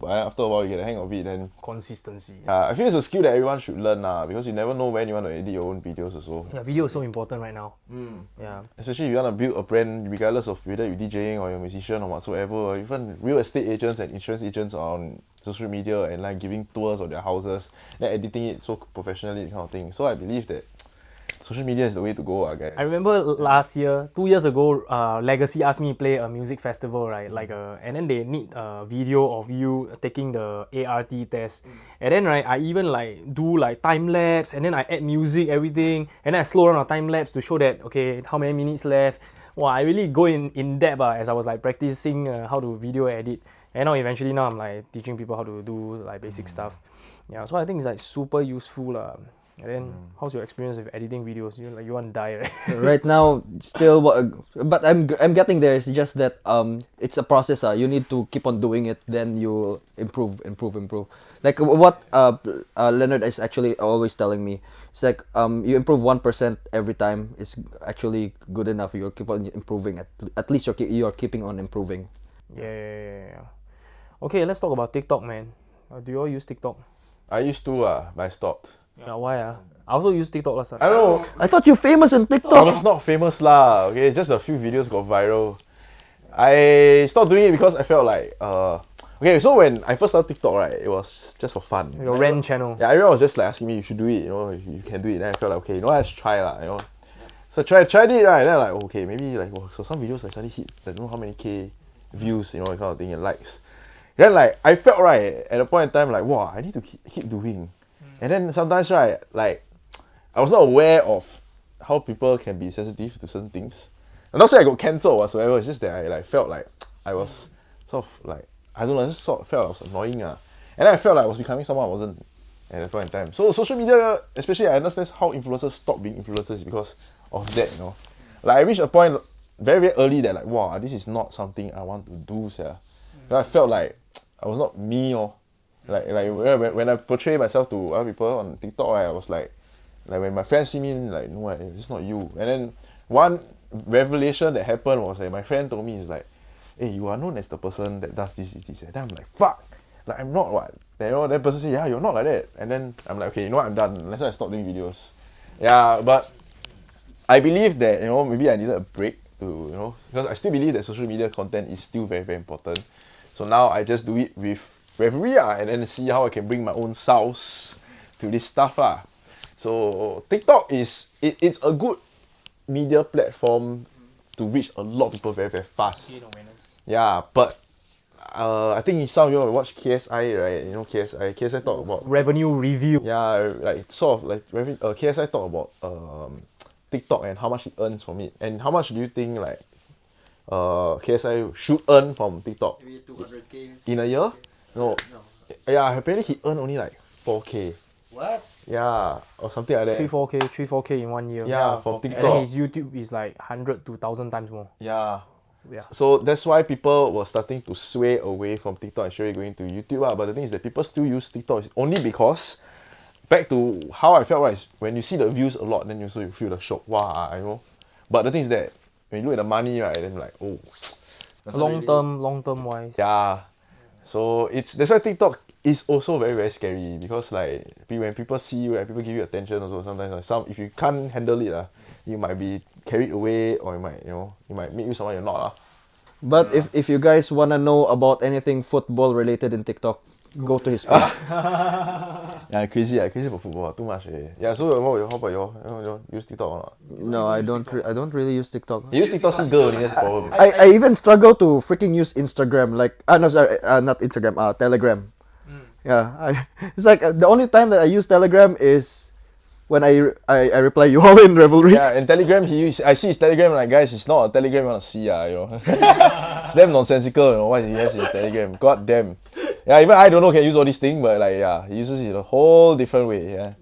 but after a while you get the hang of it. Then Consistency. I feel it's a skill that everyone should learn because you never know when you want to edit your own videos also. Yeah, video is so important right now. Yeah. Especially if you want to build a brand, regardless of whether you're DJing or you're a musician or whatsoever, or even real estate agents and insurance agents are on social media and like giving tours of their houses, then editing it so professionally, that kind of thing. So I believe that social media is the way to go, guys. I remember last year, 2 years ago, Legacy asked me to play a music festival, right? And then they need a video of you taking the ART test. And then, right, I even do time lapse, and then I add music, everything, and then I slow down the time lapse to show that okay, how many minutes left. Wow, I really go in depth as I was practicing how to video edit. And now eventually I'm teaching people how to do basic stuff. Yeah, so I think it's super useful. And then, how's your experience with editing videos? You want to die, right? Right now, still, but I'm getting there. It's just that it's a process. You need to keep on doing it. Then you improve. Like what Leonard is actually always telling me. It's like you improve 1% every time. It's actually good enough. You keep on improving. At least you're keeping on improving. Yeah. Okay, let's talk about TikTok, man. Do you all use TikTok? I used to, but I stopped. Yeah, why? I also use TikTok last time. I don't know. I thought you're famous in I TikTok. was not famous lah. Okay, just a few videos got viral. I stopped doing it because I felt like okay, so when I first started TikTok, right, it was just for fun. Your Ren channel. Yeah, everyone was just asking me, you should do it, you can do it. Then I felt like, okay, let's try lah, So tried it, right, and then okay, maybe so some videos suddenly hit, I don't know how many K views, that kind of thing, and likes. Then I felt right at a point in time wow, I need to keep doing. And then sometimes right, I was not aware of how people can be sensitive to certain things. I'm not saying I got cancelled or whatsoever, it's just that I felt like I was sort of I don't know, I just sort of felt I was annoying. And then I felt like I was becoming someone I wasn't at that point in time. So social media, especially I understand how influencers stop being influencers because of that, I reached a point very, very early that wow, this is not something I want to do, I felt like I was not me, when I portray myself to other people on TikTok, I was like when my friends see me, no, it's not you. And then one revelation that happened was my friend told me, hey, you are known as the person that does this. And then I'm like, fuck, I'm not what. That person said, yeah, you're not like that. And then I'm like, okay, you know what, I'm done. That's why I stopped doing videos. Yeah, but I believe that, maybe I needed a break to, because I still believe that social media content is still very, very important. So now I just do it with revelry and then see how I can bring my own sauce to this stuff. So TikTok it's a good media platform to reach a lot of people very, very fast. Yeah, but I think some of you watch KSI, right? KSI talk about revenue review. Yeah, KSI talk about TikTok and how much it earns from it. And how much do you think KSI should earn from TikTok? Maybe 200K in a year? No. Yeah, apparently he earned only 4K. What? Yeah, or something like that. 3-4K in 1 year. Yeah, from TikTok. And then his YouTube is 100 to 1,000 times more. Yeah. Yeah. So that's why people were starting to sway away from TikTok and straight going to YouTube. But the thing is that people still use TikTok only because, back to how I felt, right, when you see the views a lot, then you feel the shock. Wow, But the thing is that when you look at the money, right, then oh. Long term wise. Yeah. So that's why TikTok is also very, very scary because when people see you, people give you attention also sometimes. If you can't handle it, you might be carried away or you might make you someone you're not. But if you guys wanna know about anything football related in TikTok, go to his page. Yeah, crazy for football, too much. Yeah, so how about you use TikTok or not? No, I don't really use TikTok. You use TikTok since girl, that's the problem. I even struggle to freaking use Instagram. No, sorry, not Instagram. Telegram. Yeah, it's the only time that I use Telegram is when I reply you all in revelry. Yeah, and Telegram I see his Telegram guys, it's not a Telegram you wanna see, It's damn nonsensical, what he has in Telegram. God damn. Yeah, even I don't know can use all these things, but he uses it a whole different way. Yeah.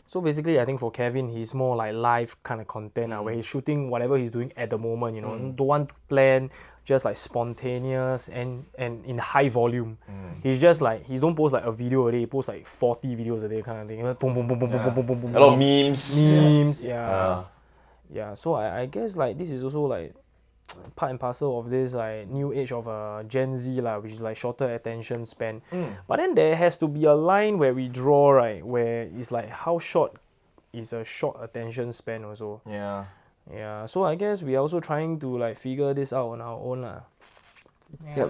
So basically, I think for Kevin, he's more live kind of content, where he's shooting whatever he's doing at the moment. Don't want to plan, just spontaneous and in high volume. He's just he don't post a video a day. He posts 40 videos a day kind of thing. Boom, boom, boom, boom, boom, boom, boom, boom, boom. A lot of memes. Yeah. So I guess this is also part and parcel of this like new age of Gen Z lah, which is like shorter attention span. But then there has to be a line where we draw, right, where it's like how short is a short attention span also. Yeah. Yeah, so I guess we are also trying to like figure this out on our own lah. Yeah.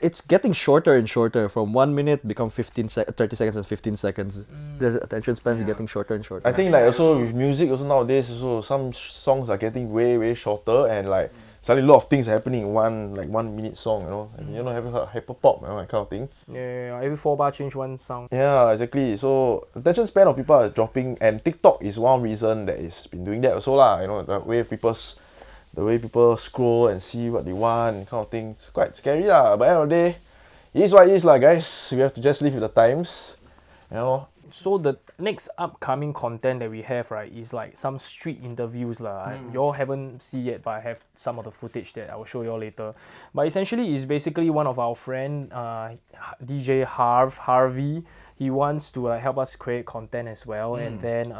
It's getting shorter and shorter. From 1 minute become 30 seconds and 15 seconds. The attention span is getting shorter and shorter. I think like also with music also nowadays also some songs are getting way shorter and like suddenly a lot of things are happening in one 1 minute song, you know. And, you know, having hyper pop, you know, that kind of thing. Yeah, every 4 bar change one sound. Yeah, exactly. So attention span of people are dropping, and TikTok is one reason that it's been doing that also lah. You know, the way people scroll and see what they want, kind of thing. It's quite scary lah. But at the end of the day, it is what it is lah, guys. We have to just live with the times, you know. So the next upcoming content that we have, right, is like some street interviews lah. Y'all haven't seen yet, but I have some of the footage that I will show y'all later. But essentially, it's basically one of our friend, DJ Harvey. He wants to help us create content as well, and then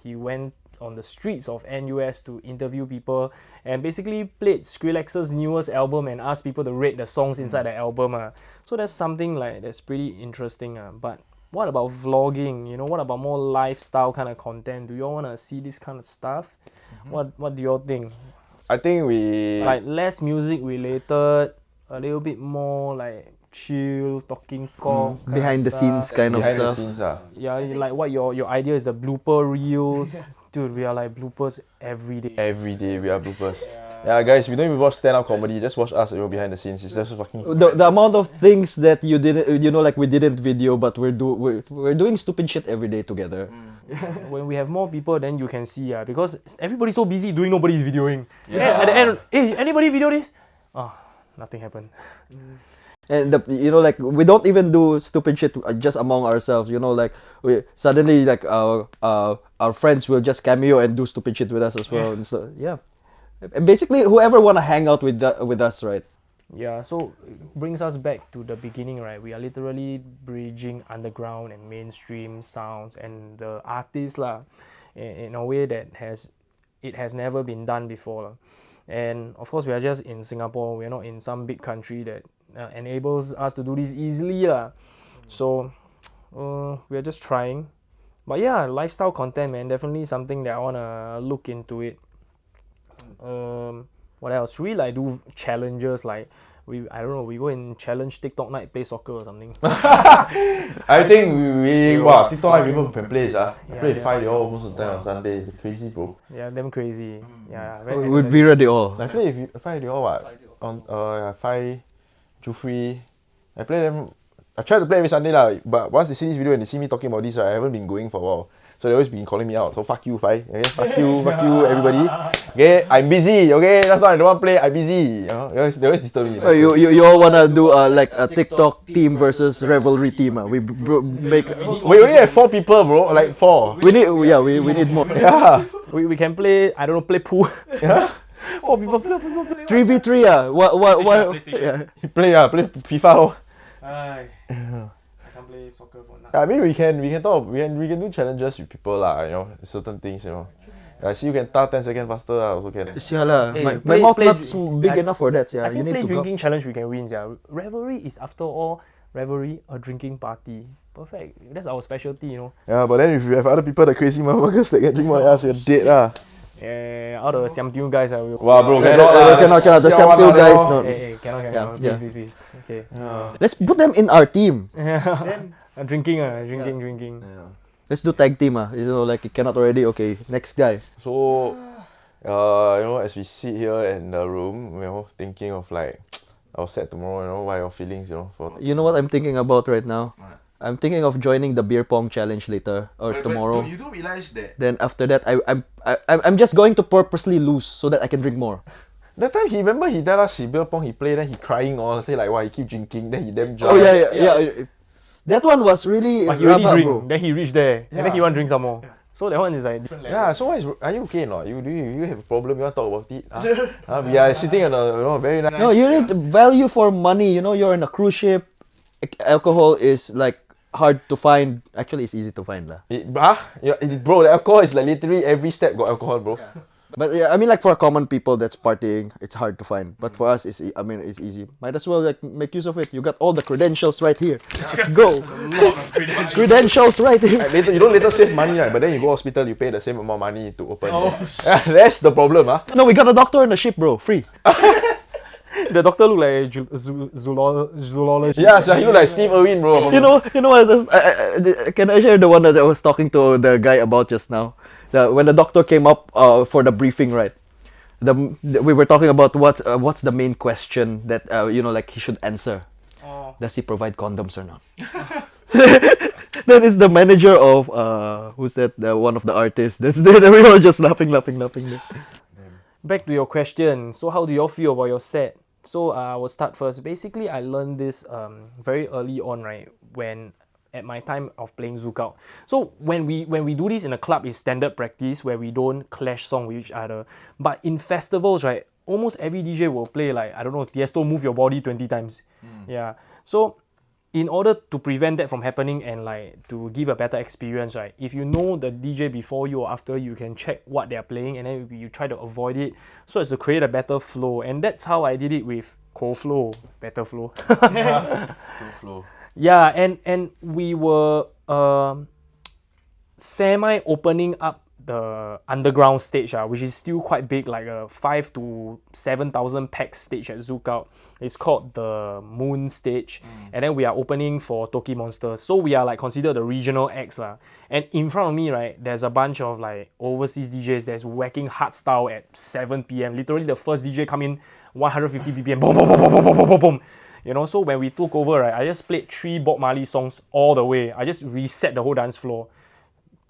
he went on the streets of NUS to interview people and basically played Skrillex's newest album and asked people to rate the songs inside the album. So that's something like that's pretty interesting. But what about vlogging? You know, what about more lifestyle kind of content? Do y'all want to see this kind of stuff? What do y'all think? I think we Like less music related, a little bit more like chill, talking cock, kind Behind of the stuff. scenes kind of behind the stuff. scenes Yeah, like what your idea is the blooper reels. Dude, we are like bloopers every day. Every day we are bloopers. Yeah, guys, we don't even watch stand-up comedy. Just watch us, you know, behind the scenes. It's just fucking. The amount of things that you didn't, you know, like we didn't video, but we're doing stupid shit every day together. When we have more people, then you can see, because everybody's so busy doing, nobody's videoing. Yeah. At the end, hey, anybody video this? Oh, nothing happened. And you know, like we don't even do stupid shit just among ourselves. You know, like we suddenly like our friends will just cameo and do stupid shit with us as well. And so yeah, and basically whoever wanna hang out with us, right? Yeah, so it brings us back to the beginning, right? We are literally bridging underground and mainstream sounds and the artists lah, in a way that has never been done before lah. And of course, we are just in Singapore. We are not in some big country that enables us to do this easily lah. So we are just trying. But yeah, lifestyle content, man, definitely something that I wanna look into it. What else? Should we like do challenges like we go and challenge TikTok night, play soccer or something? I think we TikTok live people can play play 5 they all almost the time on Sunday. Crazy, bro. Yeah, them crazy. Yeah, We'd be ready all. I play 5 they all on 5 Jufrey. I play them. I try to play every Sunday lah, but once they see this video and they see me talking about this, right, I haven't been going for a while. So they always been calling me out. So fuck you, Fai. Okay? Fuck you, everybody. Okay, I'm busy. Okay, that's why I don't want to play. I'm busy. You know? They always disturb me. You all wanna do like a TikTok team versus revelry team? We make. We only have 4 people, bro. Like 4. We need more. Yeah. we can play. I don't know, play pool. Yeah. 4 people play. 3v3 What? Yeah. Play FIFA lor. I can't play soccer for now. I mean we can talk. We can do challenges with people lah. You know, certain things. You know. I see you can tar 10 seconds faster lah. Also can. Yeah lah. Hey, My mouth play- not big enough for that. Yeah. I think You need play to drinking challenge we can win. Yeah, revelry is after all a drinking party. Perfect. That's our specialty, you know. Yeah, but then if you have other people, the crazy motherfuckers that can drink more than us, you're dead lah. Yeah, all the Siam Tiu guys will. Wow, bro, Cannot. The Siao Sham one Tiu guys. lah, No. Hey, cannot. Yeah. Please. Okay. Let's put them in our team. Drinking. Let's do tag team. You know, like you cannot already. Okay, next guy. So, you know, as we sit here in the room, you know, thinking of like our set tomorrow, you know, what are your feelings, you know, for You know what I'm thinking about right now? I'm thinking of joining the beer pong challenge later or tomorrow. But you do realize that Then after that, I'm just going to purposely lose so that I can drink more. that time he tell us he beer pong he play, then he crying all, say like why he keep drinking, then he damn drunk. Oh yeah. That one was really. But he already rabak, drink. bro. Then he reached there, and then he want to drink some more. So that one is like different level. Yeah, so are you okay or not? You have a problem? You want to talk about it? We are sitting on a very nice. No, you need value for money. You know, you're in a cruise ship. Alcohol is like hard to find. Actually, it's easy to find lah. Bro, the alcohol is like literally every step got alcohol, bro. But yeah, I mean, like for common people that's partying, it's hard to find. But for us, I mean, it's easy. Might as well like make use of it. You got all the credentials right here. Let's go. Credentials right here. Later, you don't later save money, right? But then you go hospital, you pay the same amount of money to open. That's the problem, huh? No, we got a doctor on the ship, bro. Free. The doctor look like zoologist. Yeah, so he look like Steve Irwin, bro. You know what? Can I share the one that I was talking to the guy about just now? When the doctor came up for the briefing, right? We were talking about what's the main question that like he should answer. Oh. Does he provide condoms or not? Then it's the manager of who's that? One of the artists. That's there. We were just laughing. Back to your question. So how do you all feel about your set? So I will start first. Basically, I learned this very early on, right? When at my time of playing Zouk Out. So when we do this in a club, it's standard practice where we don't clash song with each other. But in festivals, right, almost every DJ will play like, I don't know, Tiesto Move Your Body 20 times. Yeah. So in order to prevent that from happening and like to give a better experience, right, if you know the DJ before you or after, you can check what they're playing and then you try to avoid it so as to create a better flow. And that's how I did it with Cold Flow, better flow. Flow. Yeah, and we were semi opening up the underground stage, which is still quite big, like a 5,000 to 7,000 pack stage at Zouk Out. It's called the Moon Stage, and then we are opening for Toki Monsters. So we are like considered the regional acts lah. And in front of me, right, there's a bunch of like overseas DJs that's whacking hardstyle at 7 p.m. Literally, the first DJ come in 150 BPM, boom, boom, boom, boom, boom, boom, boom, boom, boom. You know, so when we took over, right, I just played 3 Bob Marley songs all the way. I just reset the whole dance floor.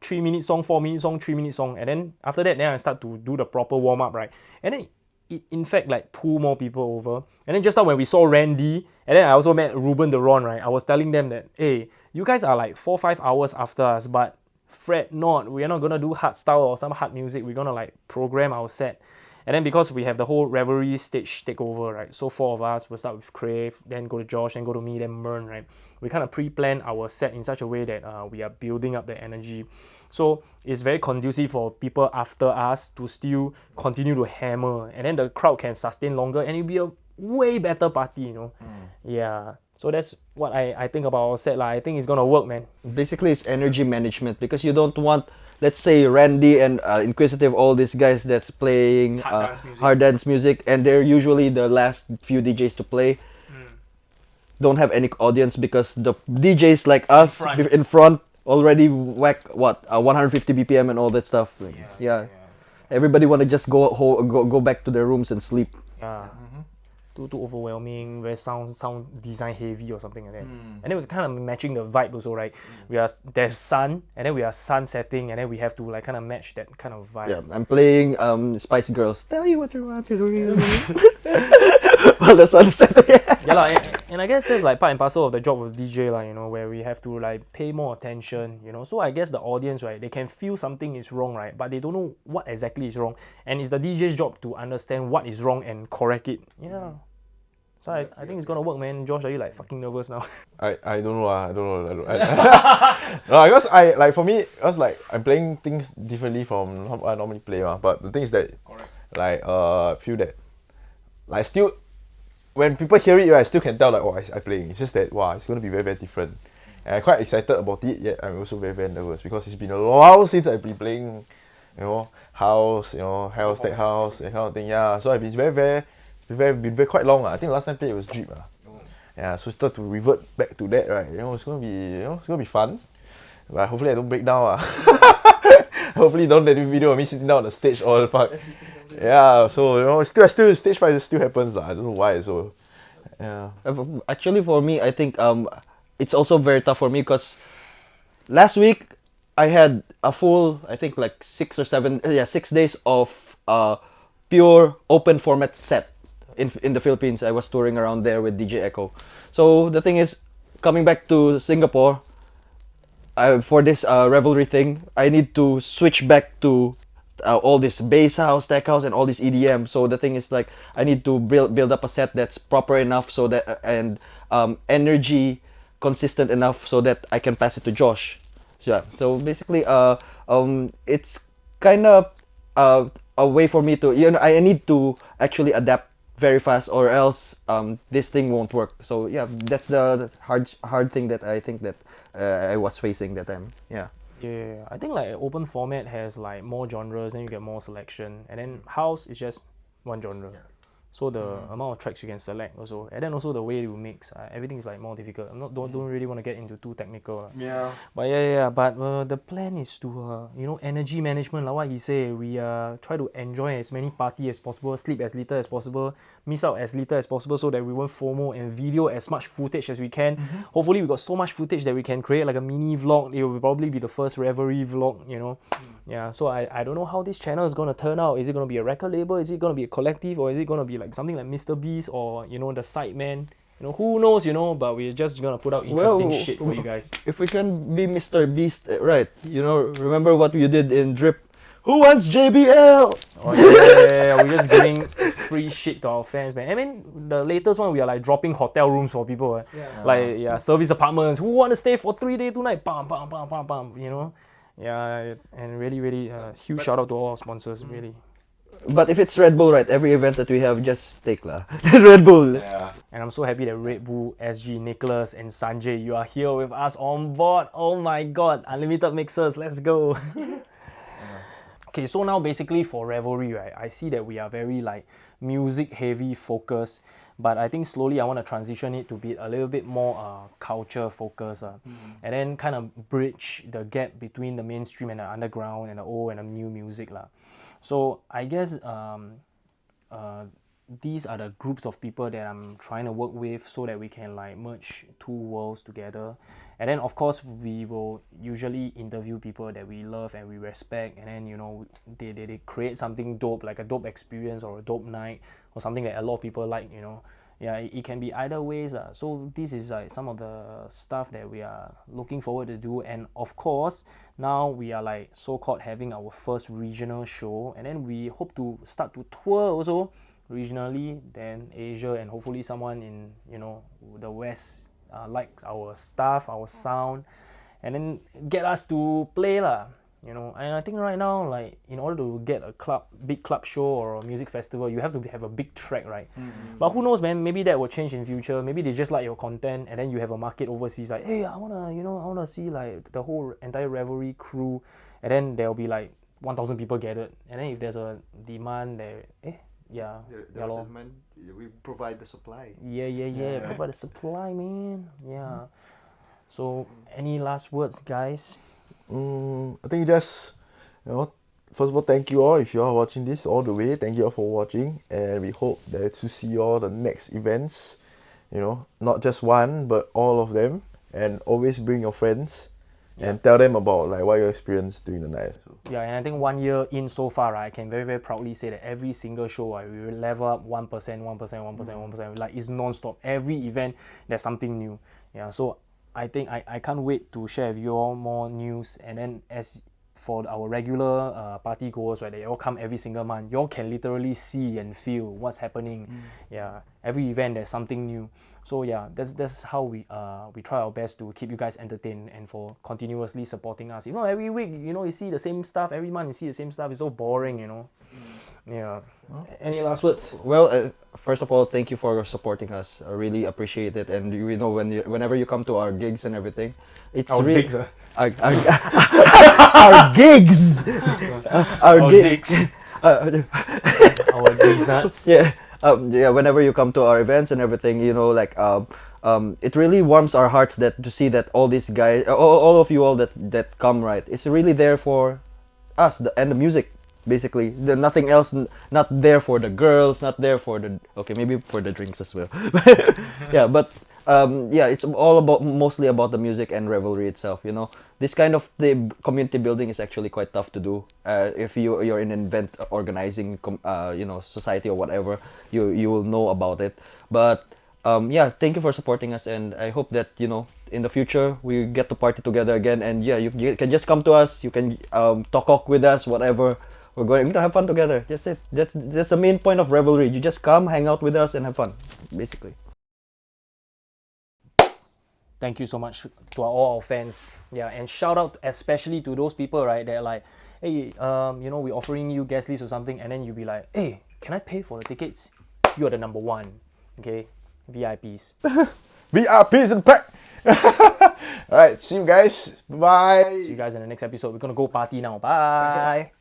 3-minute song, 4-minute song, 3-minute song. And then after that, then I start to do the proper warm-up, right? And then it, in fact, like, pull more people over. And then just now when we saw Randy, and then I also met Ruben Deron, right? I was telling them that, hey, you guys are like 4-5 hours after us, but fret not. We're not going to do hard style or some hard music. We're going to, like, program our set. And then because we have the whole revelry stage takeover, right? So 4 of us, we'll start with KRAVE, then go to Josh, then go to me, then Mern, right? We kind of pre-plan our set in such a way that we are building up the energy. So it's very conducive for people after us to still continue to hammer. And then the crowd can sustain longer and it'll be a way better party, you know? Yeah. So that's what I think about our set. I think it's going to work, man. Basically, it's energy management because you don't want, let's say, Randy and Inquisitive, all these guys that's playing hard dance music, and they're usually the last few DJs to play. Don't have any audience because the DJs like us in front already whack 150 BPM and all that stuff. Yeah. Everybody want to just go back to their rooms and sleep. Yeah. Too overwhelming, very sound design heavy or something like that. And then we're kind of matching the vibe also, right? There's sun, and then we are sun setting, and then we have to like kind of match that kind of vibe. Yeah, I'm playing Spice Girls. Tell you what you want to do. While the sun setting. And I guess that's like part and parcel of the job of DJ, you know, where we have to like pay more attention, you know. So I guess the audience, right, they can feel something is wrong, right, but they don't know what exactly is wrong. And it's the DJ's job to understand what is wrong and correct it. Yeah. So I think it's gonna work, man. Josh, are you like fucking nervous now? I don't know. I don't know. No, because for me, because like I'm playing things differently from how I normally play, but the thing is that feel that like still when people hear it, right, I still can tell like I playing. It's just that it's gonna be very, very different. And I'm quite excited about it, yet I'm also very, very nervous because it's been a while since I've been playing, house, house, tech house, that kind of thing. Yeah. So I've been been very quite long. I think the last time I played it was Drip. Yeah, so start to revert back to that, right? It's gonna be fun. But hopefully I don't break down. Hopefully don't let the video of me sitting down on the stage all the fuck. Yeah, so still stage fright still happens. I don't know why. So yeah. Actually for me, I think it's also very tough for me because last week I had a full, I think like 6 days of pure open format set. In the Philippines. I was touring around there with DJ Echo. So the thing is, coming back to Singapore, for this revelry thing, I need to switch back to all this bass house, tech house, and all this EDM. So the thing is, like, I need to build up a set that's proper enough so that and energy consistent enough so that I can pass it to Josh. Yeah. So basically, it's kind of a way for me to, I need to actually adapt very fast, or else this thing won't work. So yeah, that's the hard thing that I think that I was facing that time. Yeah. Yeah, I think like open format has like more genres and you get more selection, and then house is just one genre. So the amount of tracks you can select also, and then also the way you mix, everything is like more difficult. I'm not don't really want to get into too technical. Yeah. But yeah. But the plan is to energy management. Like what he say, we try to enjoy as many party as possible, sleep as little as possible, miss out as little as possible, so that we won't FOMO, and video as much footage as we can. Hopefully, we got so much footage that we can create like a mini vlog. It will probably be the first revelry vlog. Yeah. So I don't know how this channel is gonna turn out. Is it gonna be a record label? Is it gonna be a collective? Or is it gonna be like something like Mr. Beast or the Sideman? Who knows, but we're just gonna put out interesting shit for you guys. If we can be Mr. Beast, right? Remember what you did in Drip? Who wants JBL? Oh yeah, we're just giving free shit to our fans, man. I mean, the latest one, we are like dropping hotel rooms for people. Like service apartments. Who want to stay for 3 days, 2 nights? Bam, bam, bam, bam, bam. Yeah, and really, huge shout out to all our sponsors, really. But if it's Red Bull, right? Every event that we have, just take lah. Red Bull. Yeah. And I'm so happy that Red Bull, SG, Nicholas, and Sanjay, you are here with us on board. Oh my god, unlimited mixers, let's go. Okay, so now basically for Revelry, right, I see that we are very like music heavy focus, but I think slowly I want to transition it to be a little bit more culture focus, and then kind of bridge the gap between the mainstream and the underground and the old and the new music lah. So I guess these are the groups of people that I'm trying to work with so that we can like merge two worlds together. And then of course we will usually interview people that we love and we respect, and then they create something dope, like a dope experience or a dope night or something that a lot of people like. Yeah, it can be either ways. So this is like some of the stuff that we are looking forward to do. And of course now we are like so-called having our first regional show, and then we hope to start to tour also regionally, then Asia, and hopefully someone in the West likes our stuff, our sound, and then get us to play lah. And I think right now, like, in order to get a big club show or a music festival, you have to have a big track, right? But who knows, man? Maybe that will change in future. Maybe they just like your content, and then you have a market overseas. Like, hey, I wanna see like the whole entire Revelry crew, and then there'll be like 1,000 people gathered. And then if there's a demand, lor. We provide the supply. Yeah. Provide the supply, man. Yeah. So, any last words, guys? I think just, first of all, thank you all if you are watching this all the way. Thank you all for watching, and we hope that to see you all the next events. Not just one, but all of them, and always bring your friends and tell them about like what you experienced during the night. Yeah, and I think 1 year in so far, right, I can very, very proudly say that every single show, right, we will level up 1%, 1%. Like, it's non-stop. Every event, there's something new. Yeah, so I think I can't wait to share with you all more news. And then as for our regular party goers, right, they all come every single month. You all can literally see and feel what's happening. Yeah, every event there's something new. So yeah, that's how we try our best to keep you guys entertained and for continuously supporting us. Every week, you see the same stuff. Every month you see the same stuff. It's so boring, Yeah. Any last words? Well, first of all, thank you for supporting us. I really appreciate it. And whenever you come to our gigs and everything, it's Our really gigs, our gigs, Our gigs. Our gigs nuts. Yeah. Whenever you come to our events and everything, it really warms our hearts to see that all these guys, all of you all that come, right, it's really there for us and the music. Basically, nothing else. Not there for the girls. Not there for maybe for the drinks as well. It's mostly about the music and Revelry itself. This kind of the community building is actually quite tough to do. If you're in an event organizing, society or whatever, you will know about it. But thank you for supporting us, and I hope that in the future we get to party together again. And you can just come to us. You can talk with us, whatever. We're going to have fun together. That's it. That's the main point of Revelry. You just come, hang out with us, and have fun, basically. Thank you so much to all our fans. Yeah, and shout out especially to those people, right, that like, hey, you know, we're offering you guest list or something, and then you'll be like, hey, can I pay for the tickets? You are the number one, okay? VIPs. VIPs in the pack. Alright, see you guys. Bye. See you guys in the next episode. We're gonna go party now. Bye.